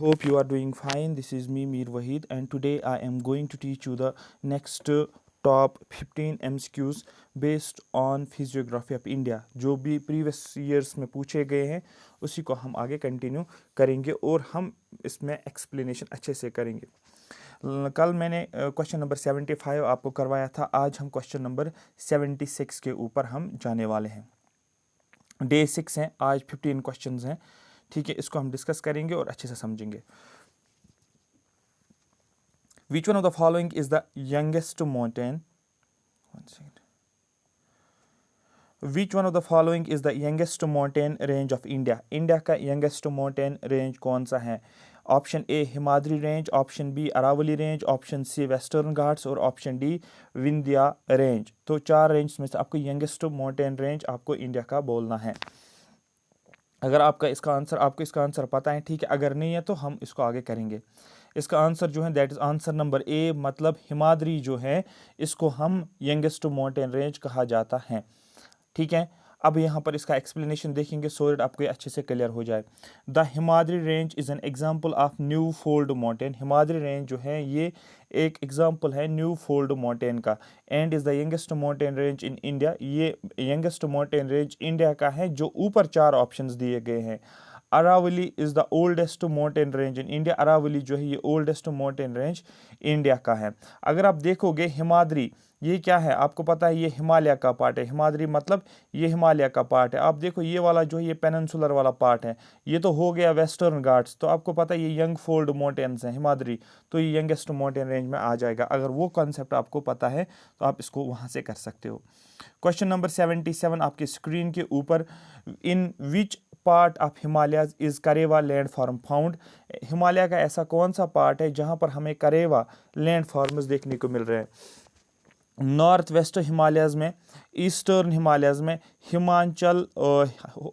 Hope you are doing fine. This is me, Mir Wahid, and today I am going to teach you the next top 15 MCQs based on physiography of India. जो भी previous years में पूछे गए हैं उसी को हम आगे कंटिन्यू करेंगे और हम इसमें एक्सप्लेनेशन अच्छे से करेंगे। कल मैंने क्वेश्चन नंबर 75 आपको करवाया था। आज हम क्वेश्चन नंबर 76 के ऊपर हम जाने वाले हैं। डे 6 हैं, आज 15 क्वेश्चंस हैं। ठीक है, इसको हम डिस्कस करेंगे और अच्छे से समझेंगे। Which one of the following is the youngest mountain? One second. Which one of the following is the youngest mountain range of India? India का youngest mountain range कौन सा है? Option A Himadri range, option B Aravalli range, option C Western Ghats और option D Vindhya range. तो चार range में से आपको यंगेस्ट माउंटेन रेंज आपको इंडिया का बोलना है। अगर आपको इसका आंसर पता है, ठीक है। अगर नहीं है तो हम इसको आगे करेंगे। इसका आंसर जो है that is answer number A, मतलब हिमाद्री जो है इसको हम यंगेस्ट माउंटेन रेंज कहा जाता है। ठीक है, अब यहाँ पर इसका एक्सप्लेनेशन देखेंगे सो दैट आपको अच्छे से क्लियर हो जाए। The Himadri range is an example of new fold mountain. Himadri range जो है ये एक एग्जाम्पल है न्यू फोल्ड माउंटेन का। And is the youngest mountain range in India. ये यंगेस्ट माउंटेन रेंज इंडिया का है जो ऊपर चार ऑप्शंस दिए गए हैं। Aravali is the oldest mountain range in India. Aravali जो है ये ओल्डेस्ट माउंटेन रेंज इंडिया का है। अगर आप देखोगे हिमाद्री ये क्या है, आपको पता है ये हिमालय का पार्ट है। हिमाद्री मतलब ये हिमालय का पार्ट है। आप देखो ये वाला जो है ये पेनिनसुलर वाला पार्ट है, ये तो हो गया वेस्टर्न घाट्स। तो आपको पता है ये यंग फोल्ड माउंटेन्स हैं हिमाद्री, तो ये यंगेस्ट माउंटेन रेंज में आ जाएगा। अगर वो कॉन्सेप्ट आपको पता है तो आप इसको वहाँ से कर सकते हो। क्वेश्चन नंबर 77 आपकी स्क्रीन के ऊपर, in which part of Himalayas is karewa landform found. Himalaya का ऐसा कौन सा पार्ट है जहाँ पर हमें करेवा लैंड फॉर्म्स देखने को मिल रहे हैं? नॉर्थ वेस्ट हिमालयज में, ईस्टर्न हिमालयज में, हिमाचल,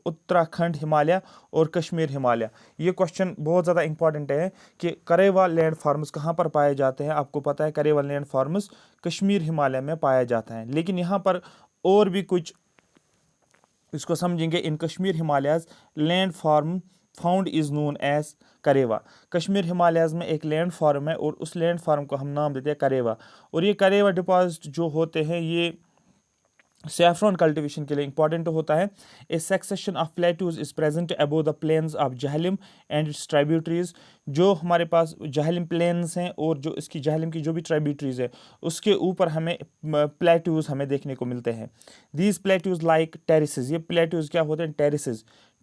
उत्तराखंड हिमालय और कश्मीर हिमालय। ये क्वेश्चन बहुत ज़्यादा इंपॉर्टेंट है कि करेवा लैंड फॉर्म्स कहाँ पर पाए जाते हैं। आपको पता है करेवा लैंड फॉर्म्स कश्मीर हिमालय में पाया जाता है, लेकिन यहाँ पर और भी कुछ इसको समझेंगे। In Kashmir Himalayas landform found is known as karewa. Kashmir Himalayas में एक लैंड फॉर्म है और उस लैंड फॉर्म को हम नाम देते हैं करेवा। और ये करेवा डिपॉजिट जो होते हैं ये सैफ्रॉन कल्टीवेशन के लिए इंपॉर्टेंट होता है। A succession of plateaus is present above the plains of Jhelum and its tributaries. जो हमारे पास जहलिम प्लेन्स हैं और जो इसकी जहलिम की जो भी ट्राइब्यूटरीज है उसके ऊपर हमें प्लेट्यूज हमें देखने को मिलते हैं। These plateaus like terraces. ये प्लेट्यूज क्या होते हैं?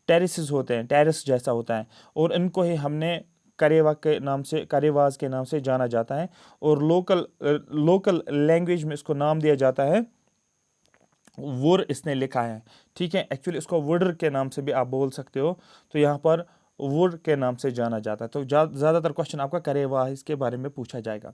टेरिसेस होते हैं, टेरिस जैसा होता है। और इनको ही हमने करेवा के नाम से, करेवाज के नाम से जाना जाता है। और लोकल लैंग्वेज में इसको नाम दिया जाता है वुर, इसने लिखा है। ठीक है, एक्चुअली इसको वुडर के नाम से भी आप बोल सकते हो। तो यहाँ पर वुड के नाम से जाना जाता है। तो ज़्यादातर क्वेश्चन आपका करेवा इसके बारे में पूछा जाएगा।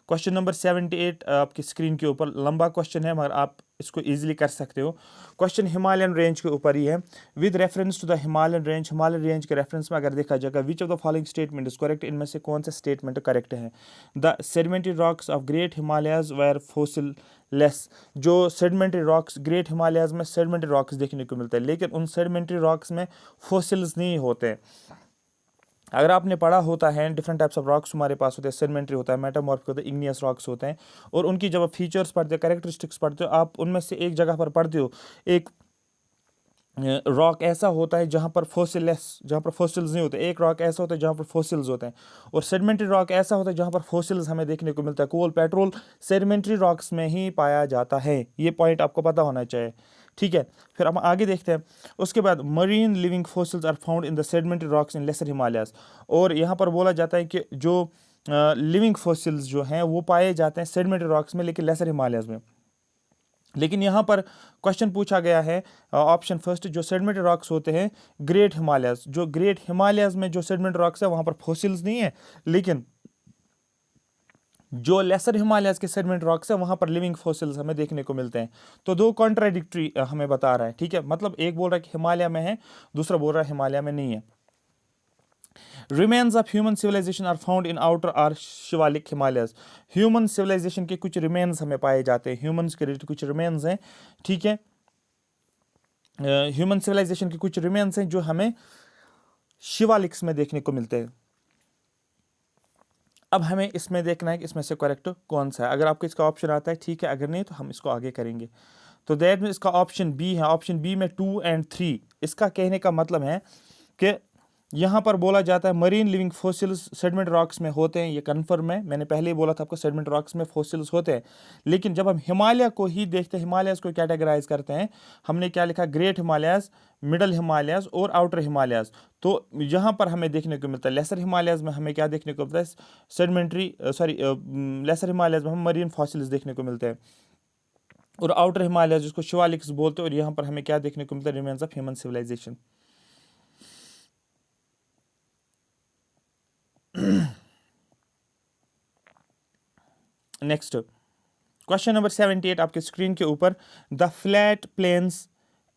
क्वेश्चन नंबर 78 आपकी स्क्रीन के ऊपर लंबा क्वेश्चन है मगर आप इसको इजीली कर सकते हो। क्वेश्चन हिमालयन रेंज के ऊपर ही है। With reference to the Himalayan range के रेफरेंस में अगर देखा जाएगा, which of the following statement is correct. इनमें से कौन सा स्टेटमेंट करेक्ट है? The sedimentary rocks of great Himalayas were fossil less. जो सेडिमेंट्री रॉक्स ग्रेट हिमालयाज में सेडिमेंट्री रॉक्स देखने को मिलते हैं, लेकिन उन सेडिमेंट्री रॉक्स में फोसिल्स नहीं होते। अगर आपने पढ़ा होता है डिफरेंट टाइप्स ऑफ रॉक्स हमारे पास होते हैं, सेडिमेंट्री होता है, मेटामॉर्फिक होता है, इग्नियस रॉक्स होते हैं। और उनकी जब आप फीचर्स पढ़ते हो, कैरेक्टरिस्टिक्स पढ़ते हो, आप उनमें से एक जगह पर पढ़ते हो एक रॉक ऐसा होता है जहाँ पर फोसिल्स नहीं होते। एक रॉक ऐसा होता है जहाँ पर फोसिल्स होते हैं। और सेडिमेंट्री रॉक ऐसा होता है जहाँ पर फोसिल्स हमें देखने को मिलता है। कोल, पेट्रोल सेडिमेंट्री रॉक्स में ही पाया जाता है। ये पॉइंट आपको पता होना चाहिए। ठीक है, फिर हम आगे देखते हैं। उसके बाद marine living fossils are found in the sedimentary rocks in lesser Himalayas. और यहाँ पर बोला जाता है कि जो लिविंग फोसिल्स जो हैं वो पाए जाते हैं सेडिमेंट्री रॉक्स में, लेकिन लेसर हिमालयाज में। लेकिन यहाँ पर क्वेश्चन पूछा गया है ऑप्शन फर्स्ट, जो सेडिमेंट्री रॉक्स होते हैं ग्रेट हिमालयाज, जो ग्रेट हिमालयाज में जो सेडिमेंट्री रॉक्स है वहाँ पर फोसिल्स नहीं है, लेकिन जो लेसर हिमालयाज के सेडिमेंट रॉक्स है वहां पर लिविंग फोसिल्स हमें देखने को मिलते हैं। तो दो कॉन्ट्राडिक्टरी हमें बता रहा है। ठीक है, मतलब एक बोल रहा है कि हिमालय में है, दूसरा बोल रहा है हिमालय में नहीं है। Remains of human civilization are found in outer or Shivalik Himalayas. Human civilization के कुछ रिमेन्स हमें पाए जाते हैं, ह्यूमंस के रिलेटेड कुछ रिमेन्स हैं। ठीक है, ह्यूमन सिविलाइजेशन के कुछ रिमेन्स हैं जो हमें शिवालिक्स में देखने को मिलते हैं। अब हमें इसमें देखना है कि इसमें से करेक्ट कौन सा है। अगर आपको इसका ऑप्शन आता है ठीक है, अगर नहीं तो हम इसको आगे करेंगे। तो दैट मीन इसका ऑप्शन बी है। ऑप्शन बी में 2 और 3, इसका कहने का मतलब है कि यहाँ पर बोला जाता है marine living fossils sediment rocks में होते हैं, ये कन्फर्म है, मैंने पहले ही बोला था आपको सेडिमेंट रॉक्स में फोसिल्स होते हैं। लेकिन जब हम हिमालय को ही देखते हैं, हिमालयस को कैटेगराइज करते हैं, हमने क्या लिखा, ग्रेट हिमालयस, मिडल हिमालयस और आउटर हिमालयस। तो यहाँ पर हमें देखने को मिलता है लेसर हिमालयस में हमें क्या देखने को मिलता है, सेडिमेंट्री लेसर हिमालयस में हम मरीन फॉसिल्स देखने को मिलते हैं, और आउटर हिमालयस जिसको शिवालिक्स बोलते हैं, और यहाँ पर हमें क्या देखने को मिलता है, remains of human civilization. Next question number 78 आपके स्क्रीन के ऊपर, the flat plains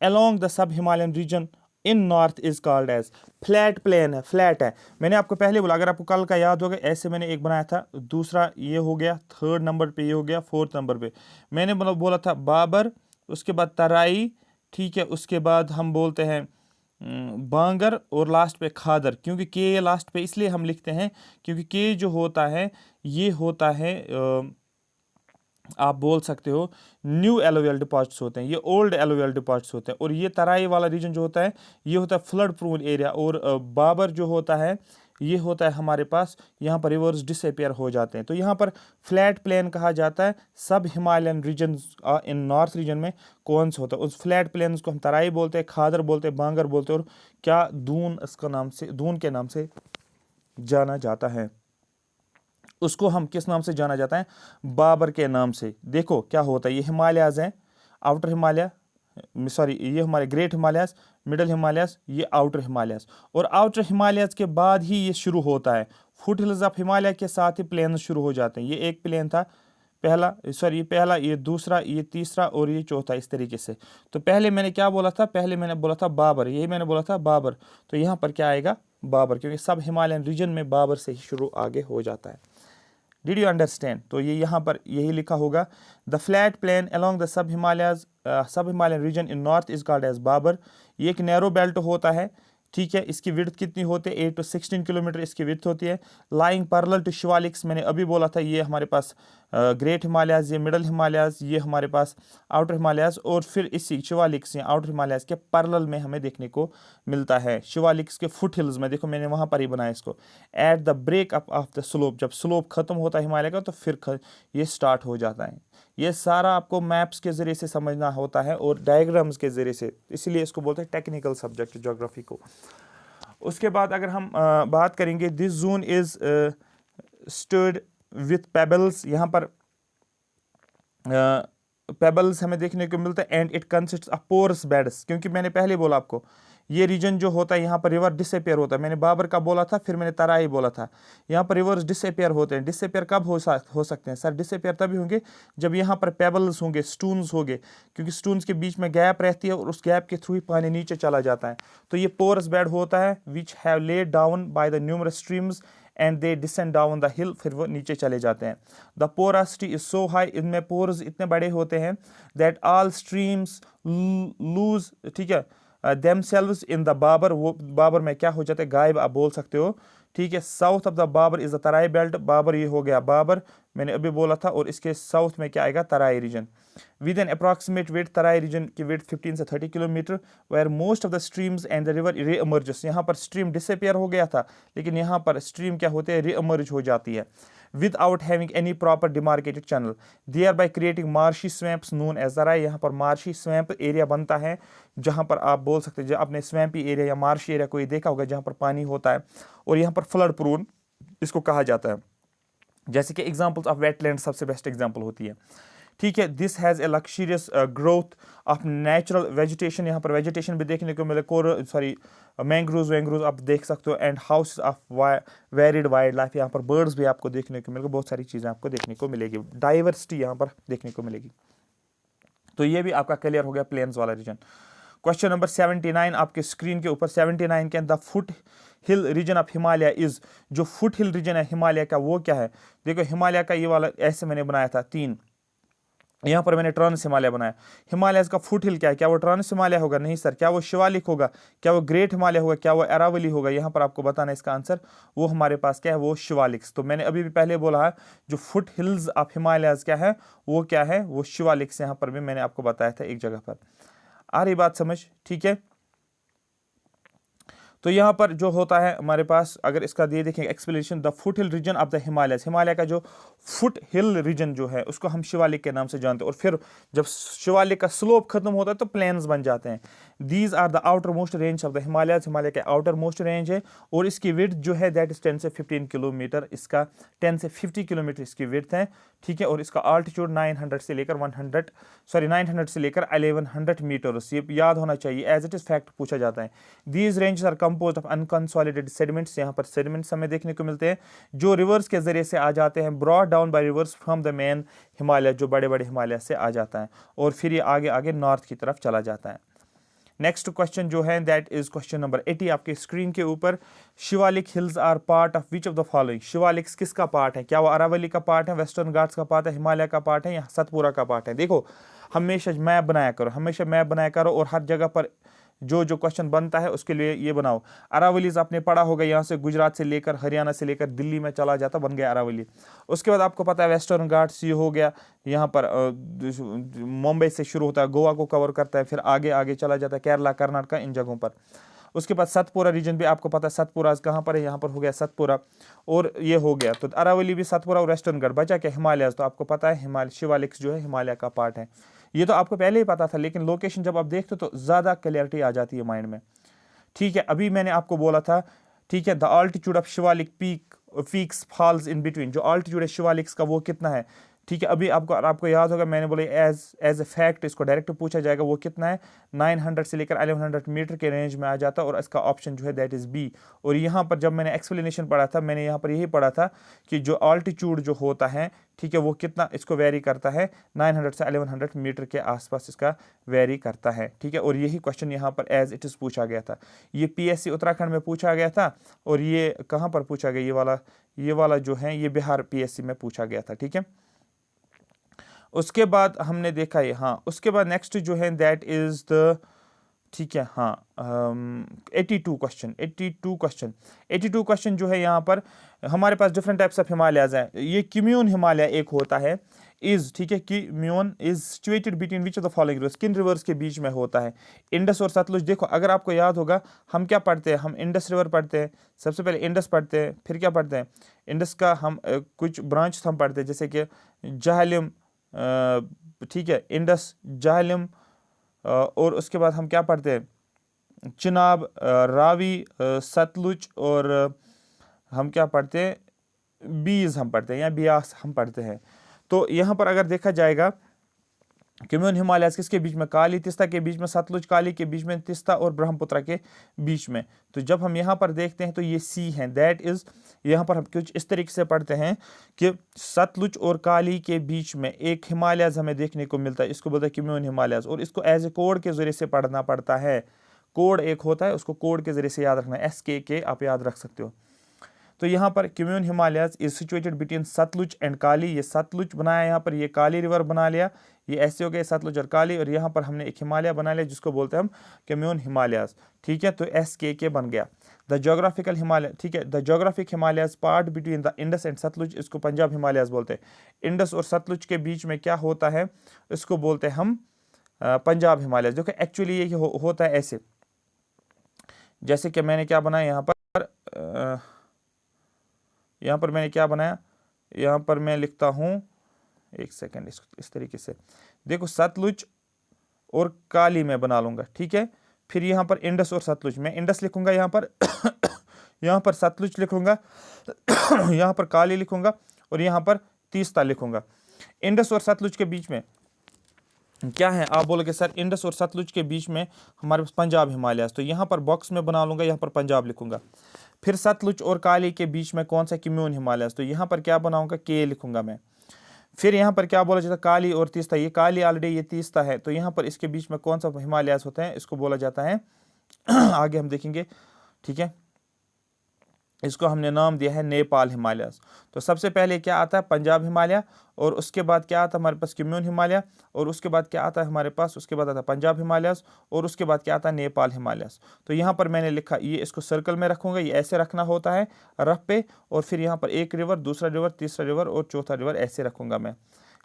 along the sub Himalayan region in north is called as. Flat plain है, फ्लैट है, मैंने आपको पहले बोला, अगर आपको कल का याद होगा, ऐसे मैंने एक बनाया था, दूसरा ये हो गया, थर्ड नंबर पे ये हो गया, फोर्थ नंबर पे मैंने बोला था बाबर, उसके बाद तराई, ठीक है, उसके बाद हम बोलते हैं बांगर, और लास्ट पे खादर। क्योंकि के लास्ट पे इसलिए हम लिखते हैं क्योंकि के जो होता है ये होता है आप बोल सकते हो न्यू एलोवियल डिपॉजिट्स होते हैं, ये ओल्ड एलोवियल डिपॉजिट्स होते हैं, और ये तराई वाला रीजन जो होता है ये होता है फ्लड प्रून एरिया, और बाबर जो होता है ये होता है हमारे पास यहाँ पर रिवर्स डिसअपियर हो जाते हैं। तो यहाँ पर फ्लैट प्लेन कहा जाता है सब Himalayan region in north region में कौन सा होता है, उस फ्लैट प्लेन को हम तराई बोलते हैं, खादर बोलते हैं, बांगर बोलते हैं, और क्या दून इसका नाम से, दून के नाम से जाना जाता है। उसको हम किस नाम से जाना जाता है, बाबर के नाम से। देखो क्या होता है, ये हिमालयाज हैं, आउटर हिमालय, सॉरी ये हमारे ग्रेट हिमालयस, मिडल हिमालयस, ये आउटर हिमालयस, और आउटर हिमालयस के बाद ही ये शुरू होता है, फुट हिल्स ऑफ हिमालय के साथ ही प्लेन शुरू हो जाते हैं। ये एक प्लेन था पहला, सॉरी ये पहला, ये दूसरा, ये तीसरा, और ये चौथा, इस तरीके से। तो पहले मैंने क्या बोला था, पहले मैंने बोला था बाबर, यही मैंने बोला था बाबर, तो यहाँ पर क्या आएगा, बाबर, क्योंकि सब हिमालयन रीजन में बाबर से ही शुरू आगे हो जाता है। Did you understand? तो ये यहाँ पर यही लिखा होगा, the flat plain along the sub Himalayas, sub Himalayan region in north is called as Bhabar. ये एक नैरो बेल्ट होता है, ठीक है, इसकी विड्थ कितनी होती है, 8 to 16 किलोमीटर इसकी विड्थ होती है। लाइंग पैरेलल टू शिवालिक्स, मैंने अभी बोला था, ये हमारे पास ग्रेट हिमालयाज, ये मिडल हिमालयाज, ये हमारे पास आउटर हिमालयाज, और फिर इसी शिवालिक्स या आउटर हिमालयाज के पैरेलल में हमें देखने को मिलता है। शिवालिक्स के फुट हिल्स में, देखो मैंने वहाँ पर ही बनाया इसको, at the break up of the slope, जब स्लोप खत्म होता है हिमालय का तो फिर ये स्टार्ट हो जाता है। ये सारा आपको मैप्स के ज़रिए से समझना होता है और डायग्राम्स के ज़रिए से, इसीलिए इसको बोलते हैं टेक्निकल सब्जेक्ट ज्योग्राफी को। उसके बाद अगर हम बात करेंगे, this zone is studded with pebbles, यहाँ पर पेबल्स हमें देखने को मिलता है, and it consist of porous beds, क्योंकि मैंने पहले बोला आपको ये रीजन जो होता है यहाँ पर रिवर डिसअपियर होता है, मैंने बाबर का बोला था, फिर मैंने तराई बोला था, यहाँ पर रिवर्स डिसअपियर होते हैं। डिसअपियर कब हो सकते हैं सर? डिसअपियर तभी होंगे जब यहाँ पर पेबल्स होंगे, स्टून्स होंगे, क्योंकि स्टून्स के बीच में गैप रहती है और उस गैप के थ्रू ही पानी नीचे चला जाता है। तो ये पोरस बेड होता है which have laid down by the numerous streams and they descend down the हिल, फिर वो नीचे चले जाते हैं। द पोरासिटी इज सो हाई, इनमें पोर्स इतने बड़े होते हैं दैट ऑल स्ट्रीम्स लूज, ठीक है, themselves इन द बाबर, वो बाबर में क्या हो जाते हैं, गायब आप बोल सकते हो, ठीक है। South of the Bhabar is the Terai belt, Bhabar ये हो गया बाबर, मैंने अभी बोला था, और इसके साउथ में क्या आएगा, Terai region. With an approximate width, Terai region की विड्थ 15 से 30 किलोमीटर, where most of the streams and the river reemerges, यहाँ पर स्ट्रीम डिसअपियर हो गया था, लेकिन यहाँ पर स्ट्रीम क्या होते हैं, रीअमर्ज हो जाती है, without having any proper demarcated channel, thereby creating marshy swamps known as तराई। यहाँ पर मार्शी स्वैम्प एरिया बनता है, जहाँ पर आप बोल सकते हैं, जब आपने स्वैम्पी एरिया या मार्शी एरिया कोई देखा होगा जहाँ पर पानी होता है, और यहाँ पर फ्लड प्रोन इसको कहा जाता है। जैसे कि एग्जांपल्स ऑफ वेटलैंड सबसे बेस्ट एग्जांपल होती है, ठीक है। This has a luxurious growth of natural vegetation, यहाँ पर वेजिटेशन भी देखने को मिले, मैंग्रोव्स वैंग्रोव्स आप देख सकते हो, and house of varied wild life, यहाँ पर बर्ड्स भी आपको देखने को मिलेगा, बहुत सारी चीज़ें आपको देखने को मिलेगी, डाइवर्सिटी यहाँ पर देखने को मिलेगी। तो ये भी आपका क्लियर हो गया प्लेन्स वाला रीजन। क्वेश्चन नंबर 79 आपके स्क्रीन के ऊपर, 79 के the foothill region of Himalaya is, जो फुट हिल रीजन है हिमालय का वो क्या है? देखो हिमालय का ये वाला ऐसे मैंने बनाया था 3, यहाँ पर मैंने ट्रांस हिमालय बनाया। हिमालयस का फुट हिल क्या है? क्या वो ट्रांस हिमालय होगा? नहीं सर। क्या वो शिवालिक होगा? क्या वो ग्रेट हिमालय होगा? क्या वो अरावली होगा? यहाँ पर आपको बताना है इसका आंसर। वो हमारे पास क्या है? वो शिवालिक्स। तो मैंने अभी भी पहले बोला है जो फुट हिल्स ऑफ हिमालयस क्या है, वो क्या है? वो शिवालिक्स। यहाँ पर भी मैंने आपको बताया था एक जगह पर। आ रही बात समझ? ठीक है। तो यहाँ पर जो होता है हमारे पास, अगर इसका दिए देखें explanation, the foothill region of the Himalayas, Himalaya का जो फुट हिल रीजन जो है उसको हम शिवालिक के नाम से जानते हैं। और फिर जब शिवालिक का स्लोप खत्म होता है तो प्लेन्स बन जाते हैं। These are the outermost range of the Himalayas, Himalaya के आउटर मोस्ट रेंज है। और इसकी विड्थ जो है दैट इज 10 से 15 किलोमीटर, इसका 10 से 50 किलोमीटर इसकी विड्थ है। ठीक है। और इसका आल्टीट्यूड 900 से लेकर 900 से लेकर 1100 मीटर, ये याद होना चाहिए, एज इट इज फैक्ट पूछा जाता है। These range are composed of unconsolidated sediments, यहाँ पर सेडिमेंट्स हमें देखने को मिलते हैं जो रिवर्स के जरिए से आ जाते हैं, brought down by reverse from the main Himalaya, जो बड़े बड़े हिमालय से आ जाता है और फिर ये आगे आगे नॉर्थ की तरफ चला जाता है। नेक्स्ट क्वेश्चन जो है दैट इज क्वेश्चन नंबर 80 आपके स्क्रीन के ऊपर। Shivalik hills are part of which of the following, Shivalik किसका पार्ट है? क्या वो अरावली का पार्ट है, वेस्टर्न घाट्स का पार्ट है, हिमालय का पार्ट है या सतपुरा का पार्ट है? देखो हमेशा मैप बनाया करो, हमेशा मैप बनाया करो और हर जगह पर जो जो क्वेश्चन बनता है उसके लिए ये बनाओ। अरावलीज आपने पढ़ा होगा, यहाँ से गुजरात से लेकर हरियाणा से लेकर दिल्ली में चला जाता, बन गया अरावली। उसके बाद आपको पता है वेस्टर्न घाट्स ये हो गया, यहाँ पर मुंबई से शुरू होता है, गोवा को कवर करता है, फिर आगे आगे चला जाता है केरला कर्नाटका इन जगहों पर। उसके बाद सतपुरा रीजन भी आपको पता है, सतपुरा कहाँ पर है? यहाँ पर हो गया सतपुरा और ये हो गया। तो अरावली भी सतपुरा और वेस्टर्न घाट बचा क्या? हिमालय। तो आपको पता है हिमालय, शिवालिक्स जो है हिमालय का पार्ट है। ये तो आपको पहले ही पता था, लेकिन लोकेशन जब आप देखते हो तो ज़्यादा क्लियरिटी आ जाती है माइंड में। ठीक है। अभी मैंने आपको बोला था, ठीक है, the altitude of Shivalik peaks falls in between, जो आल्टीट्यूड है शिवालिक्स का वो कितना है? ठीक है। अभी आपको याद होगा मैंने बोला एज ए फैक्ट इसको डायरेक्ट पूछा जाएगा, वो कितना है? 900 से लेकर 1100 मीटर के रेंज में आ जाता है और इसका ऑप्शन जो है दैट इज बी। और यहाँ पर जब मैंने एक्सप्लेनेशन पढ़ा था, मैंने यहाँ पर यही पढ़ा था कि जो आल्टीट्यूड जो होता है, ठीक है, वो कितना इसको वेरी करता है? 900 से 1100 मीटर के आसपास इसका वेरी करता है। ठीक है। और यही क्वेश्चन यहाँ पर एज इट इज पूछा गया था। ये पीएससी उत्तराखंड में पूछा गया था और ये कहाँ पर पूछा गया? ये वाला जो है ये बिहार पीएससी में पूछा गया था। ठीक है। उसके बाद हमने देखा ये, हाँ, उसके बाद नेक्स्ट जो है दैट इज द, ठीक है, हाँ, 82 क्वेश्चन जो है यहाँ पर हमारे पास डिफरेंट टाइप्स ऑफ हिमालयाज हैं। ये क्यूम्यून हिमालय एक होता है, इज, ठीक है, Kumaon is situated between which of the following rivers, किन रिवर्स के बीच में होता है? इंडस और सतलुज। देखो अगर आपको याद होगा हम क्या पढ़ते हैं, हम इंडस रिवर पढ़ते हैं, सबसे पहले इंडस पढ़ते हैं, फिर क्या पढ़ते हैं? इंडस का हम कुछ ब्रांच हम पढ़ते हैं, जैसे कि जहलम, ठीक है, इंडस, जहलम, और उसके बाद हम क्या पढ़ते हैं? चिनाब, रावी, सतलुज, और हम क्या पढ़ते हैं? बीज हम पढ़ते हैं या बियास हम पढ़ते हैं। तो यहाँ पर अगर देखा जाएगा क्यूम्यून हिमालय किसके बीच में? काली तिस्ता के बीच में, सतलुज काली के बीच में, तिस्ता और ब्रह्मपुत्र के बीच में। तो जब हम यहाँ पर देखते हैं तो ये सी है, दैट इज, यहाँ पर हम कुछ इस तरीके से पढ़ते हैं कि सतलुज और काली के बीच में एक हिमालयस हमें देखने को मिलता है, इसको बोलते हैं क्यूम्यून हिमालयस, और इसको एज ए कोड के जरिए से पढ़ना पड़ता है। कोड एक होता है, उसको कोड के जरिए से याद रखना है, SKK आप याद रख सकते हो। तो यहाँ पर Kumaon Himalayas is situated between Sutlej and Kali, ये सतलुज बनाया यहाँ पर, ये काली रिवर बना लिया, ये ऐसे हो गए सतलुज और काली, और यहाँ पर हमने एक हिमालय बना लिया जिसको बोलते हैं हम क्यूम्यून हिमालयस। ठीक है। तो SKK बन गया। द ज्योग्राफिकल हिमालय, ठीक है, the geographic Himalayas part between the Indus and Sutlej, इसको पंजाब हिमालयस बोलते हैं। इंडस और सतलुज के बीच में क्या होता है? इसको बोलते हैं हम पंजाब हिमालयस। देखो एक्चुअली ये होता है ऐसे, जैसे कि मैंने क्या बनाया यहाँ पर मैंने क्या बनाया, यहाँ पर मैं लिखता हूँ, एक सेकेंड, इस तरीके से देखो, सतलुज और काली मैं बना लूंगा। ठीक है। फिर यहाँ पर इंडस और सतलुज, मैं इंडस लिखूंगा यहाँ पर यहाँ पर सतलुज लिखूंगा यहाँ पर काली लिखूंगा और यहाँ पर तीस्ता लिखूंगा। इंडस और सतलुज के बीच में क्या है? आप बोलोगे सर इंडस और सतलुज के बीच में हमारे पास पंजाब हिमालयस, तो यहाँ पर बॉक्स में बना लूंगा, यहाँ पर पंजाब लिखूंगा। फिर सतलुज और काली के बीच में कौन सा? क्यूम्यून हिमालयस, तो यहाँ पर क्या बनाऊंगा? K लिखूंगा मैं। फिर यहाँ पर क्या बोला जाता है? काली और तीस्ता, ये काली ऑलरेडी, ये तीस्ता है, तो यहाँ पर इसके बीच में कौन सा हिमालयस होता है? इसको बोला जाता है आगे हम देखेंगे। ठीक है। इसको हमने नाम दिया है नेपाल हिमालयस। तो सबसे पहले क्या आता है, पंजाब हिमालय, और उसके बाद क्या आता है हमारे पास, क्यूम्यून हिमालय, और उसके बाद क्या आता है हमारे पास, उसके बाद आता है पंजाब हिमालयस, और उसके बाद क्या आता है, नेपाल हिमालयस। तो यहाँ पर मैंने लिखा, ये इसको सर्कल में रखूंगा, ये ऐसे रखना होता है रफ पे, और फिर यहाँ पर एक रिवर, दूसरा रिवर, तीसरा रिवर और चौथा रिवर ऐसे रखूंगा मैं,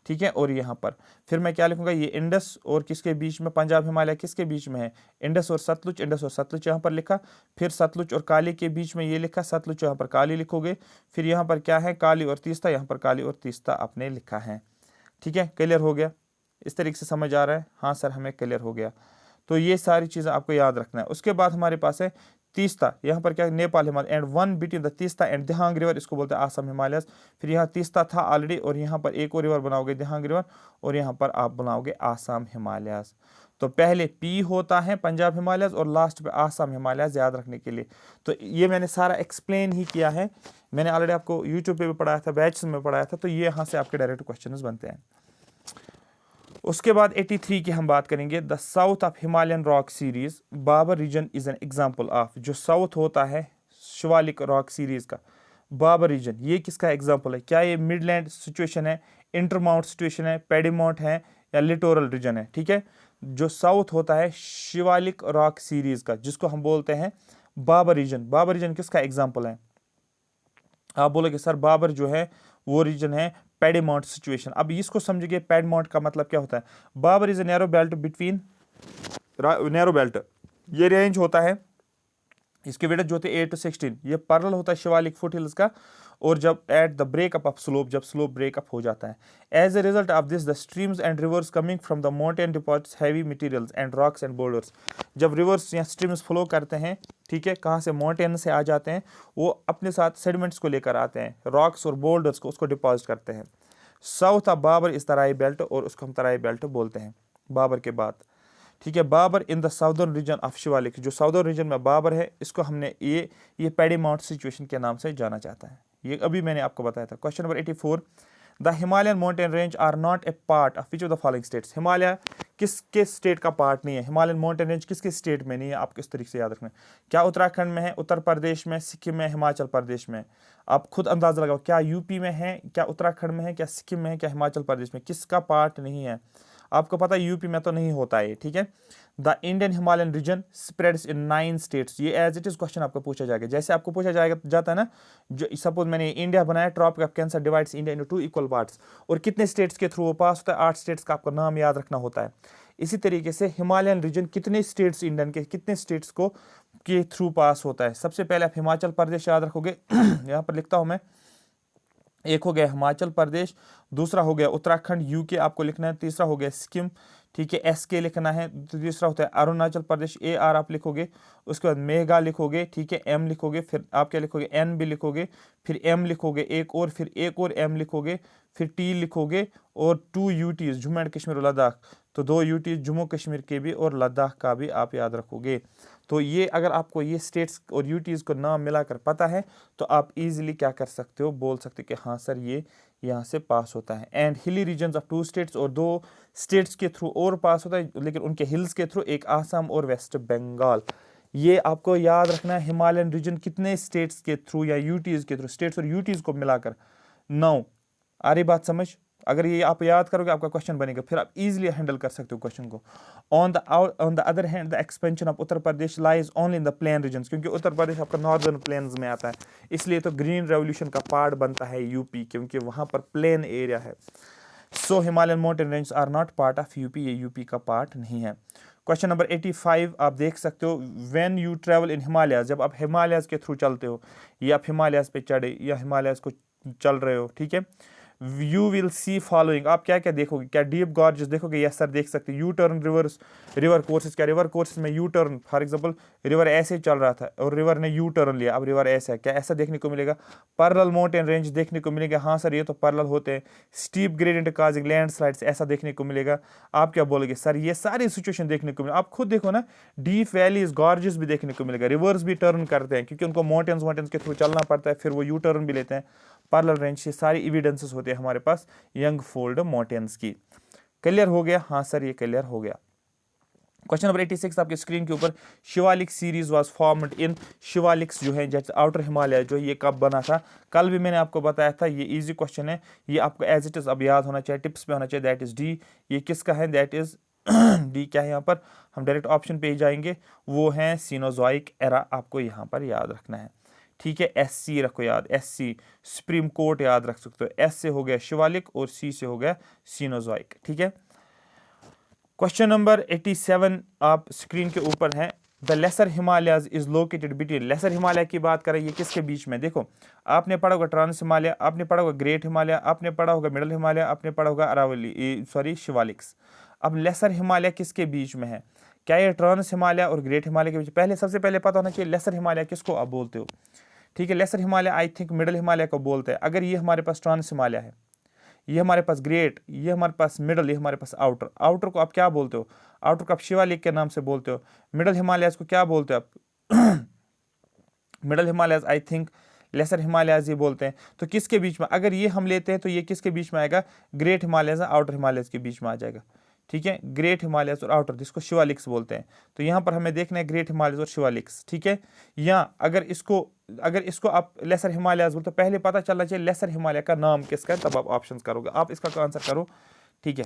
ठीक है। और यहाँ पर फिर मैं क्या लिखूंगा, ये इंडस और किसके बीच में, पंजाब हिमालय किसके बीच में है, इंडस और सतलुज, इंडस और सतलुज यहाँ पर लिखा। फिर सतलुज और काली के बीच में ये लिखा, सतलुज यहाँ पर काली लिखोगे। फिर यहाँ पर क्या है, काली और तीस्ता, यहाँ पर काली और तीस्ता आपने लिखा है, ठीक है। क्लियर हो गया, इस तरीके से समझ आ रहा है, हाँ सर हमें क्लियर हो गया। तो ये सारी चीज़ें आपको याद रखना है। उसके बाद हमारे पास है तीस्ता, यहाँ पर क्या है, Nepal Himalaya, and one between the Teesta and Dihang river, इसको बोलते हैं आसम हिमालयस। फिर यहाँ तीस्ता था ऑलरेडी, और यहाँ पर एक और रिवर बनाओगे दिहांग रिवर, और यहाँ पर आप बनाओगे आसाम हिमालयस। तो पहले पी होता है पंजाब हिमालयस, और लास्ट पे आसाम हिमालयस, याद रखने के लिए। तो ये मैंने सारा एक्सप्लेन ही किया है, मैंने ऑलरेडी आपको यूट्यूब पे भी पढ़ाया था, बैच में पढ़ाया था। तो ये यहाँ से आपके डायरेक्ट क्वेश्चन बनते हैं। उसके बाद 83 की हम बात करेंगे, the south of Himalayan rock series Bhabar region is an example of. जो साउथ होता है शिवालिक रॉक सीरीज का बाबर रीजन, ये किसका एग्जांपल है? क्या ये मिडलैंड सिचुएशन है, इंटरमाउंट सिचुएशन है, पेडीमाउंट है, या लिटोरल रीजन है? ठीक है, जो साउथ होता है शिवालिक रॉक सीरीज का, जिसको हम बोलते हैं बाबर रीजन, बाबर रीजन किसका एग्जाम्पल है? आप बोलोगे सर बाबर जो है वो रीजन है पेडीमाउंट सिचुएशन। अब इसको समझिए, पेडीमाउंट का मतलब क्या होता है? Bhabar is a narrow belt between, narrow belt ये रेंज होता है, इसके विड्थ जो होते हैं 8 to 16, ये पैरेलल होता है शिवालिक फुट हिल्स का। और जब at the breakup of slope, जब स्लोप ब्रेकअप हो जाता है, as a result of this the streams and rivers coming from the mountain deposits heavy materials and rocks and boulders. जब रिवर्स या स्ट्रीम्स फ्लो करते हैं, ठीक है, कहाँ से, माउंटेन से आ जाते हैं, वो अपने साथ सेडिमेंट्स को लेकर आते हैं, रॉक्स और बोल्डर्स को, उसको डिपॉजिट करते हैं। साउथ ऑफ बाबर इस तराई बेल्ट, और उसको हम तराई बेल्ट बोलते हैं बाबर के बाद, ठीक है। Bhabar in the southern region of Shivalik, जो साउदर्न रीजन में बाबर है, इसको हमने ये पेडीमाउंट सिचुएशन के नाम से जाना जाता है। ये अभी मैंने आपको बताया था। Question number 84, the Himalayan mountain range are not a part of which of the following states. Himalaya किसके स्टेट का पार्ट नहीं है? हिमालयन माउंटेन रेंज किसके स्टेट में नहीं है? आप किस तरीके से याद रखना है? क्या उत्तराखंड में है, उत्तर प्रदेश में, सिक्किम में, हिमाचल प्रदेश में? आप खुद अंदाजा लगाओ, क्या यूपी में है, क्या उत्तराखंड में है, क्या सिक्किम में है, क्या हिमाचल प्रदेश में? किसका पार्ट नहीं है? आपको पता है यूपी में तो नहीं होता है, ठीक है। The Indian Himalayan region spreads in 9 states. ये एज इट इज क्वेश्चन आपको पूछा जाएगा, जैसे आपको पूछा जाएगा जाता है ना, जो सपोज मैंने इंडिया बनाया, tropic of cancer divides India into 2 equal parts, और कितने स्टेट्स के थ्रू वो पास होता है? 8 स्टेट्स का आपको नाम याद रखना होता है। इसी तरीके से हिमालयन रीजन कितने स्टेट्स, इंडियन के कितने स्टेट्स को के थ्रू पास होता है? सबसे पहले आप हिमाचल प्रदेश याद रखोगे, यहाँ पर लिखता हूँ मैं, एक हो गया हिमाचल प्रदेश, दूसरा हो गया उत्तराखंड, यूके आपको लिखना है, तीसरा हो गया सिक्किम, ठीक है, एसके लिखना है, तीसरा होता है अरुणाचल प्रदेश, AR आप लिखोगे, उसके बाद मेघा लिखोगे, ठीक है, M लिखोगे, फिर आप क्या लिखोगे, N भी लिखोगे, फिर M लिखोगे एक और, फिर एक और M लिखोगे, फिर T लिखोगे, और 2 UTs जम्मू एंड कश्मीर और लद्दाख। तो 2 UTs जम्मू कश्मीर के भी और लद्दाख का भी आप याद रखोगे। तो ये अगर आपको ये स्टेट्स और यूटीज़ को नाम मिलाकर पता है, तो आप इजीली क्या कर सकते हो, बोल सकते कि हाँ सर ये यहाँ से पास होता है। एंड हिली रीजन्स ऑफ 2 स्टेट्स, और 2 स्टेट्स के थ्रू और पास होता है, लेकिन उनके हिल्स के थ्रू, एक आसाम और वेस्ट बंगाल। ये आपको याद रखना है, हिमालयन रीजन कितने स्टेट्स के थ्रू या यूटीज़ के थ्रू, स्टेट्स और यूटीज़ को मिलाकर 9। आ रही बात समझ? अगर ये आप याद करोगे आपका क्वेश्चन बनेगा, फिर आप इजीली हैंडल कर सकते हो क्वेश्चन को। On the other hand the expansion of Uttar Pradesh lies only in the plain regions, क्योंकि उत्तर प्रदेश आपका नॉर्दर्न प्लेन्स में आता है, इसलिए तो ग्रीन रेवोल्यूशन का पार्ट बनता है यूपी, क्योंकि वहां पर प्लेन एरिया है। So Himalayan mountain range are not part of UP, ये यूपी का पार्ट नहीं है। क्वेश्चन नंबर 85 आप देख सकते हो, when you travel in Himalayas, जब आप हिमालयाज के थ्रू चलते हो, या आप हिमालयाज पे चढ़े या हिमालयाज को चल रहे हो, ठीक है, यू विल सी फॉलोइंग, आप क्या क्या देखोगे? क्या डीप गॉर्जेस देखोगे? यस सर देख सकते हैं। U turn reverse, river courses, क्या रिवर कोर्सेज में U turn, for example river ऐसे चल रहा था और रिवर ने यू टर्न लिया, अब रिवर ऐसा है, क्या ऐसा देखने को मिलेगा? पैरेलल माउंटेन रेंज देखने को मिलेगा, हाँ सर ये तो पैरेलल होते हैं। स्टीप ग्रेडियंट काजिंग लैंडस्लाइड्स, ऐसा देखने को मिलेगा। आप क्या बोलोगे? सर ये सारी सिचुएशन देखने को मिलेगा। आप खुद देखो ना, डीप वैलीज गॉर्जेस भी देखने को मिलेगा, रिवर्स भी टर्न करते हैं, क्योंकि उनको माउंटेन्स के थ्रू चलना पड़ता है, फिर वो यू टर्न भी लेते हैं। पैरेलल रेंज के सारी एविडेंसेस होते हैं हमारे पास यंग फोल्ड माउंटेन्स की। क्लियर हो गया? हाँ सर ये क्लियर हो गया। क्वेश्चन नंबर 86 आपके स्क्रीन के ऊपर, Shivalik series was formed in, Shivaliks जो है जैसे आउटर हिमालय जो है ये कब बना था? कल भी मैंने आपको बताया था, ये इजी क्वेश्चन है, ये आपको एज इट इज अब याद होना चाहिए, टिप्स में होना चाहिए, दैट इज डी। ये किसका है? That is D. क्या है यहाँ पर? हम डायरेक्ट ऑप्शन पे ही जाएंगे, वो है सीनोजॉइक एरा, आपको यहाँ पर याद रखना है। ठीक है, एस सी रखो याद, एस सी सुप्रीम कोर्ट याद रख सकते हो। एस से हो गया शिवालिक और सी से हो गया सीनोजॉइक। ठीक है, क्वेश्चन नंबर 87 आप स्क्रीन के ऊपर है, the lesser Himalayas is located between, lesser Himalaya की बात करें ये किसके बीच में? देखो आपने पढ़ा होगा ट्रांस हिमालय, आपने पढ़ा होगा ग्रेट हिमालय, आपने पढ़ा होगा मिडल हिमालय, आपने पढ़ा होगा अरावली सॉरी शिवालिक्स। अब लेसर हिमालय किसके बीच में है? क्या ये ट्रांस हिमालय और ग्रेट हिमालय के बीच? पहले सबसे पहले पता होना चाहिए लेसर हिमालय किसको आप बोलते हो। ठीक है, lesser Himalaya I think middle Himalaya को बोलते हैं। अगर ये हमारे पास ट्रांस हिमालय है, ये हमारे पास ग्रेट, ये हमारे पास मिडल, ये हमारे पास आउटर, आउटर को आप क्या बोलते हो? आउटर को आप शिवालिक के नाम से बोलते हो। मिडल हिमालयस को क्या बोलते हो आप? Middle Himalayas I think lesser Himalayas ये बोलते हैं। तो किसके बीच में अगर ये हम लेते हैं तो ये किसके बीच में आएगा? ग्रेट हिमालयस आउटर हिमालयस के बीच में आ जाएगा। ठीक है, ग्रेट हिमालयस और आउटर, जिसको शिवालिक्स बोलते हैं। तो यहाँ पर हमें देखना है ग्रेट हिमालयस और शिवालिक्स। ठीक है, या अगर इसको आप लेसर हिमालयस बोलते, तो पहले पता चलना चाहिए लेसर हिमालय का नाम किसका है, तब आप ऑप्शन करोगे। आप इसका आंसर करो। ठीक है,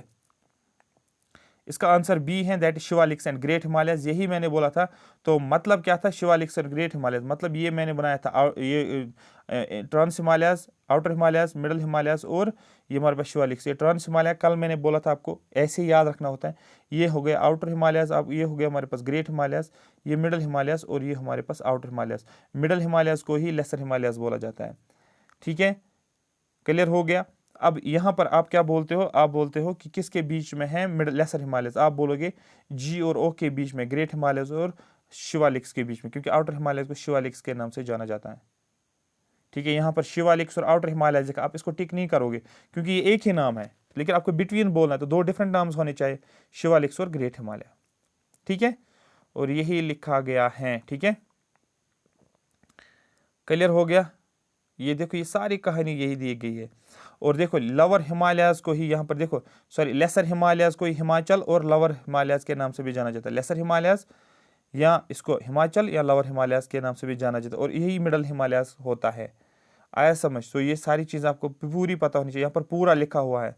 इसका आंसर बी है, that Shivaliks and great Himalayas. यही मैंने बोला था। तो मतलब क्या था शिवालिक्स और ग्रेट हिमालयस? मतलब ये मैंने बनाया था, ये trans Himalayas, outer Himalayas, middle Himalayas और ये हमारे पास शिवालिक्स। ये ट्रांस हिमालय कल मैंने बोला था आपको, ऐसे ही याद रखना होता है। ये हो गया आउटर हिमालयस, अब ये हो गया हमारे पास ग्रेट हिमालयस, ये मिडल हिमालयस और ये हमारे पास आउटर हिमालयस। मिडल हिमालयस को ही लेसर हिमालयस बोला जाता है। ठीक है, क्लियर हो गया? अब यहां पर आप क्या बोलते हो? आप बोलते हो कि किसके बीच में है मिडल लेसर हिमालयस? आप बोलोगे जी और ओ के बीच में, ग्रेट हिमालयस और शिवालिक्स के बीच में, क्योंकि आउटर हिमालयस को शिवालिक्स के नाम से जाना जाता है। ठीक है, यहां पर शिवालिक्स और आउटर हिमालयस, आप इसको टिक नहीं करोगे क्योंकि ये एक ही नाम है, लेकिन आपको बिटवीन बोलना है, तो दो डिफरेंट नाम्स होने चाहिए, शिवालिक्स और ग्रेट हिमालय। ठीक है, और यही लिखा गया है। ठीक है, क्लियर हो गया? ये देखो, ये सारी कहानी यही दी गई है। और देखो लोअर हिमालयाज को ही यहाँ पर देखो, सॉरी लेसर हिमालयाज को ही हिमाचल और लोअर हिमालयाज के नाम से भी जाना जाता है। लेसर हिमालयाज या इसको हिमाचल या लोअर हिमालयाज के नाम से भी जाना जाता है, और यही मिडल हिमालयाज होता है। आया समझ? तो ये सारी चीज़ आपको पूरी पता होनी चाहिए, यहाँ पर पूरा लिखा हुआ है।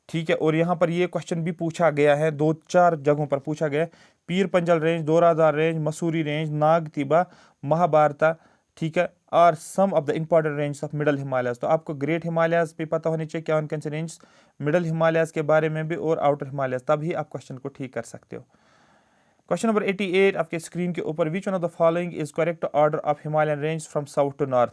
ठीक है, और यहाँ पर ये क्वेश्चन भी पूछा गया है, 2-4 जगहों पर पूछा गया है। Pir Panjal range, Dhauladhar range, Mussoorie range, Nag Tibba, Mahabharata. ठीक है, और some of the important range of middle Himalayas. तो आपको ग्रेट हिमालयस भी पता होनी चाहिए, क्या उनके रेंज, मिडल हिमालयस के बारे में भी, और आउटर हिमालयस, तभी आप क्वेश्चन को ठीक कर सकते हो। क्वेश्चन नंबर 88 आपके स्क्रीन के ऊपर, which one of the following is correct order of Himalayan range from south to north?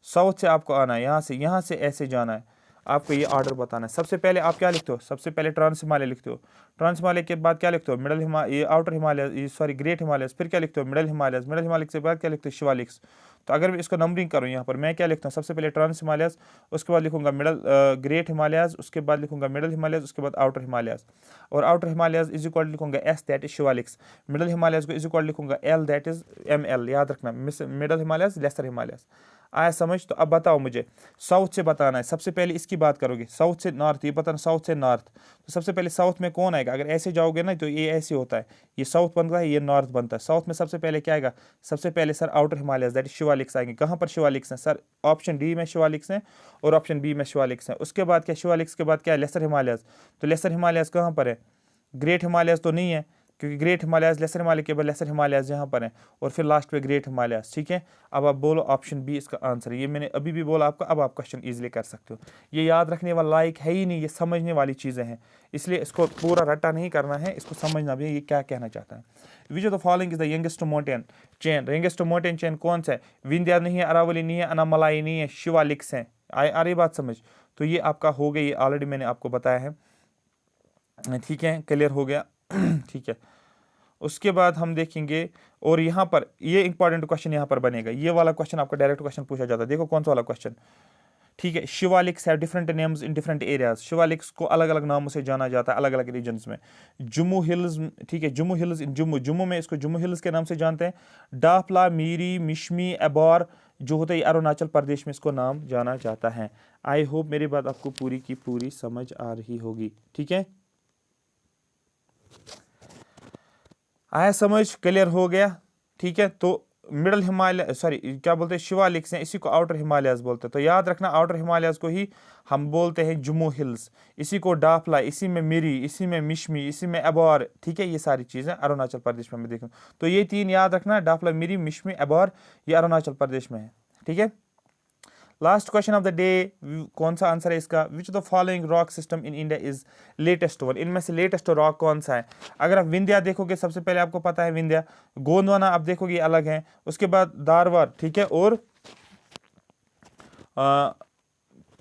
South से आपको आना है, यहाँ से ऐसे जाना है, आपको ये ऑर्डर बताना है। सबसे पहले आप क्या लिखते हो? सबसे पहले ट्रांस हिमालय लिखते हो। ट्रांस हिमालय के बाद क्या लिखते हो? मिडल हिमालय, ये outer Himalaya, sorry great Himalayas. फिर क्या लिखते हो? Middle Himalayas. मिडल हिमालय के बाद क्या लिखते हो? शिवालिक्स। तो अगर मैं इसको नंबरिंग करूँ यहाँ पर, मैं क्या लिखता हूँ? सबसे पहले ट्रांस हिमालयस, उसके बाद लिखूंगा मिडल ग्रेट हिमालयस, उसके बाद लिखूंगा मिडल हिमालयस, उसके बाद आउटर हिमालयस। और आउटर हिमालयस इज इक्वल लिखूंगा S, that is Shivaliks. Middle Himalayas को इज इक्वल लिखूंगा L, that is M L. याद रखना, मिडल हिमालयस, लेसर हिमालयस। आया समझ? तो अब बताओ मुझे, साउथ से बताना है। सबसे पहले इसकी बात करोगे, साउथ से नॉर्थ, ये बताना साउथ से नॉर्थ। तो सबसे पहले साउथ में कौन आएगा? अगर ऐसे जाओगे ना तो ये ऐसे होता है, ये साउथ बनता है, ये नॉर्थ बनता है। साउथ में सबसे पहले क्या आएगा? सबसे पहले sir outer Himalayas, that is Shivaliks आएंगे। कहाँ पर शिवालिक्स हैं सर? ऑप्शन डी में शिवालिक्स हैं और ऑप्शन बी में शिवालिक्स हैं। उसके बाद क्या? शिवालिक्स के बाद क्या है? लेसर हिमालयस। तो लेसर हिमालयस कहाँ पर है? ग्रेट हिमालयस तो नहीं है, क्योंकि ग्रेट हिमालयस लेसर हिमालय के बाद लेसर हिमालयस यहाँ पर है, और फिर लास्ट पे ग्रेट हिमालयस। ठीक है, अब आप बोलो ऑप्शन बी इसका आंसर है। ये मैंने अभी भी बोला आपको, अब आप क्वेश्चन इजीली कर सकते हो। ये याद रखने वाला लायक है ही नहीं, ये समझने वाली चीज़ें हैं, इसलिए इसको पूरा रट्टा नहीं करना है, इसको समझना भी है ये क्या कहना चाहता है। विच of the following is the youngest mountain chain? Youngest mountain chain कौन सा है? विंध्या नहीं है, अरावली नहीं है, अनामलाई नहीं है, शिवालिक्स है। आ रही बात समझ? तो ये आपका हो गया, ये ऑलरेडी मैंने आपको बताया है। ठीक है, क्लियर हो गया? ठीक है, उसके बाद हम देखेंगे, और यहाँ पर ये इंपॉर्टेंट क्वेश्चन यहाँ पर बनेगा, ये वाला क्वेश्चन आपका डायरेक्ट क्वेश्चन पूछा जाता है। देखो कौन सा वाला क्वेश्चन। ठीक है, Shivaliks have different names in different areas. Shivaliks को अलग अलग नामों से जाना जाता है अलग अलग रीजन्स में। जम्मू हिल्स, ठीक है, जम्मू हिल्स इन जम्मू, जम्मू में इसको जम्मू हिल्स के नाम से जानते हैं। डाफला, मीरी, मिशमी, एबॉर जो होता है अरुणाचल प्रदेश में इसको नाम जाना जाता है। आई होप मेरी बात आपको पूरी की पूरी समझ आ रही होगी। ठीक है, आया समझ, क्लियर हो गया, ठीक है। तो मिडल हिमालय, सॉरी क्या बोलते हैं, शिवालिक्स हैं, इसी को आउटर हिमालयाज बोलते हैं। तो याद रखना आउटर हिमालयाज को ही हम बोलते हैं जम्मू हिल्स, इसी को डाफला, इसी में मिरी, इसी में मिशमी, इसी में अबौर, ठीक है। ये सारी चीज़ें अरुणाचल प्रदेश में मैं देखूँ, तो ये तीन याद रखना, डाफला, मिरी, मिशमी, अबौर, ये अरुणाचल प्रदेश में है, ठीक है। Last question of the day, कौन सा आंसर है इसका? विच of the following rock system in India is latest one? इनमें से लेटेस्ट रॉक कौन सा है? अगर आप विंध्या देखोगे, सबसे पहले आपको पता है विंध्या, गोंदवाना आप देखोगे अलग है, उसके बाद दारवार, ठीक है, और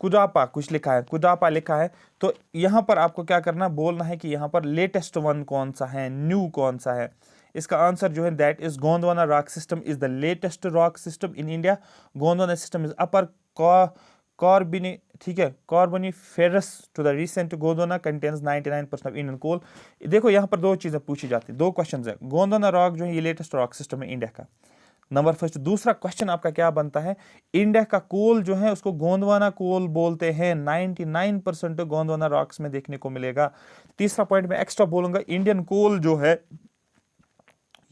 कुदापा कुछ लिखा है, कुदापा लिखा है। तो यहां पर आपको क्या करना, बोलना है कि यहां पर लेटेस्ट वन कौन सा है, न्यू कौन सा है। इसका आंसर जो है that is Gondwana rock system is the latest rock system in India. Gondwana system is upper कार्बनी, ठीक है, carboniferous to the recent Gondwana contains 99% of Indian coal. देखो यहाँ पर दो चीजें पूछी जाती है, दो क्वेश्चन है। गोंदवाना रॉक जो है ये लेटेस्ट रॉक सिस्टम है इंडिया का, नंबर फर्स्ट। दूसरा क्वेश्चन आपका क्या बनता है, इंडिया का कोल जो है उसको गोंदवाना कोल बोलते हैं, 99% गोंदवाना रॉक्स में देखने को मिलेगा। तीसरा पॉइंट मैं एक्स्ट्रा बोलूंगा, इंडियन कोल जो है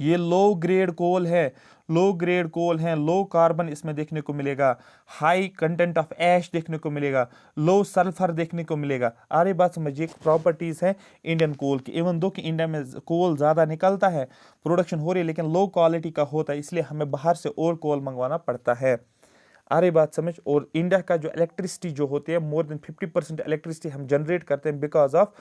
ये लो ग्रेड कोल है, लो ग्रेड कोल है, लो कार्बन इसमें देखने को मिलेगा, हाई कंटेंट ऑफ ऐश देखने को मिलेगा, लो सल्फर देखने को मिलेगा। अरे बात समझिए, प्रॉपर्टीज है इंडियन कोल की। इवन दो कि इंडिया में कोल ज़्यादा निकलता है, प्रोडक्शन हो रही है, लेकिन लो क्वालिटी का होता है, इसलिए हमें बाहर से और कोल मंगवाना पड़ता है। अरे बात समझ। और इंडिया का जो इलेक्ट्रिसिटी जो होती है, मोर देन 50% इलेक्ट्रिसिटी हम जनरेट करते हैं बिकॉज ऑफ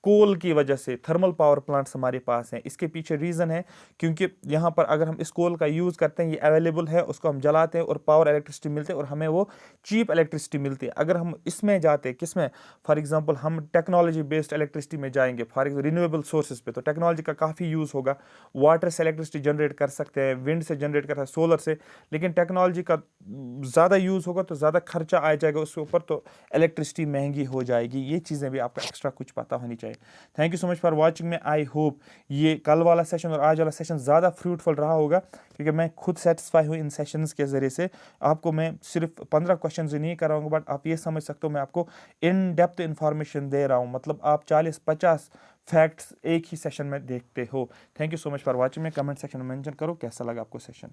कोल की वजह से। थर्मल पावर प्लांट्स हमारे पास हैं, इसके पीछे रीज़न है क्योंकि यहाँ पर अगर हम इस कोल का यूज़ करते हैं, ये अवेलेबल है, उसको हम जलाते हैं और पावर इलेक्ट्रिसिटी मिलते हैं और हमें वो चीप इलेक्ट्रिसिटी मिलती है। अगर हम इसमें जाते हैं, किस में, फॉर एग्जांपल हम टेक्नोलॉजी बेस्ड इलेक्ट्रिसिटी में जाएंगे, फॉर एग्जाम्पल रिन्यूएबल सोर्सेज पे, तो टेक्नोलॉजी का काफ़ी यूज़ होगा। वाटर से इलेक्ट्रिसिटी जनरेट कर सकते हैं, विंड से जनरेट कर सकते हैं, सोलर से, लेकिन टेक्नोलॉजी का ज़्यादा यूज़ होगा तो ज़्यादा खर्चा आ जाएगा उसके ऊपर, तो इलेक्ट्रिसिटी महंगी हो जाएगी। ये चीज़ें भी आपका एक्स्ट्रा कुछ पता होनी चाहिए। Thank you so much for watching में। आई होप ये कल वाला सेशन और आज वाला सेशन ज़्यादा फ्रूटफुल रहा होगा, क्योंकि मैं खुद सेटिस्फाई हूँ इन सेशंस के ज़रिए से। आपको मैं सिर्फ 15 क्वेश्चन ही नहीं कराऊंगा, बट आप ये समझ सकते हो मैं आपको इन डेप्थ इंफॉर्मेशन दे रहा हूँ, मतलब आप 40-50 फैक्ट्स एक ही सेशन में देखते हो। Thank you so much for watching में। कमेंट सेक्शन में मेंशन करो कैसा लगा आपको सेशन।